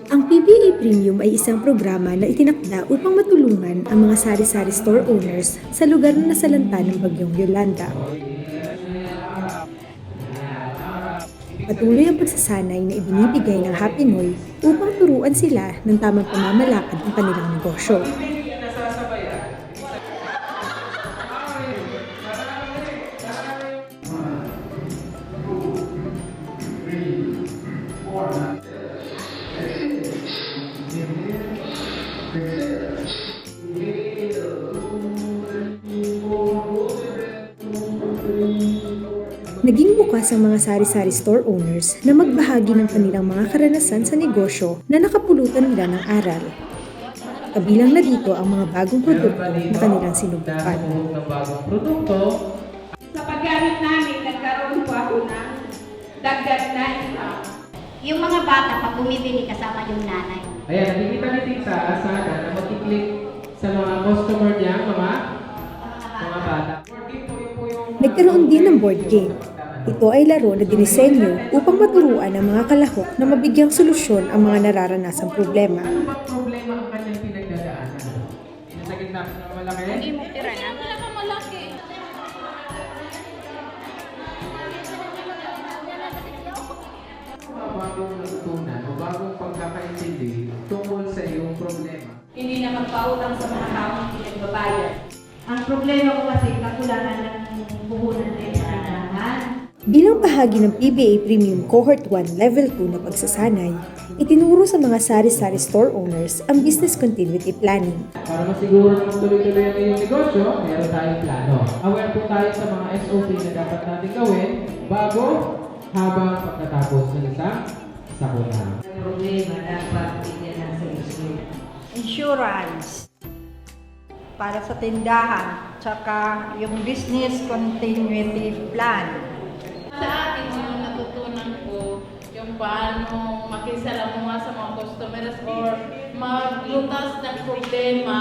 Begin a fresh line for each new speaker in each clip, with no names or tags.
Ang PBA Premium ay isang programa na itinakda upang matulungan ang mga sari-sari store owners sa lugar na nasalanta ng bagyong Yolanda. Patuloy ang pagsasanay na ibinibigay ng Happy Noy upang turuan sila ng tamang pamamalakad ng kanilang negosyo. Naging bukas ang mga sari-sari store owners na magbahagi ng kanilang mga karanasan sa negosyo na nakapulutan nila ng aral. Kabilang na dito ang mga bagong produkto na kanilang sinubukan.
Sa paggamit namin, nagkaroon po ako ng dagdag na income.
Yung mga bata, pag bumibili kasama yung nanay.
Ayan, nakikita ni Tita Asada na mag-click sa mga customer niya, mga bata.
Nagkaroon din ng board game. Ito ay laro na dinisenyo upang maturuan ang mga kalahok na mabigyang solusyon ang mga nararanasang problema.
Ano bang problema ang kanyang pinagdadaanan? Sa gitna na malaki?
Hindi mo tira na. Malaki.
Bagong natutunan o bagong pagkakaintindi tungkol sa iyong problema.
Hindi na magpautang sa mga taong hindi nagbabayad. Ang problema ko kasi kakulangan ng puhunan din sa tindahan.
Bilang bahagi ng PBA Premium Cohort 1 Level 2 na pagsasanay, itinuro sa mga sari-sari store owners ang business continuity planning.
Para masiguro na tuloy-tuloy ang iyong negosyo, meron tayong plano. Aware po tayo sa mga SOP na dapat natin gawin bago, habang, pagkatapos ng isang sakuna.
Ang problema dapat bigyan ng solusyon.
Insurance para sa tindahan, tsaka yung business continuity plan.
Sa akin, yung natutunan ko, yung paano makisalamuha sa mga customers or maglutas ng problema.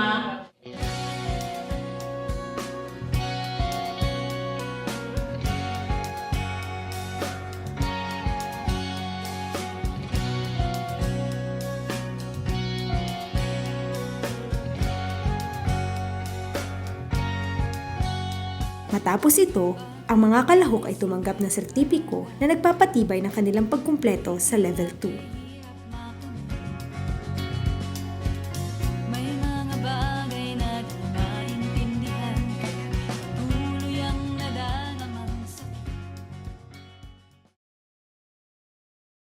Matapos ito, ang mga kalahok ay tumanggap ng sertipiko na nagpapatibay ng kanilang pagkumpleto sa Level 2.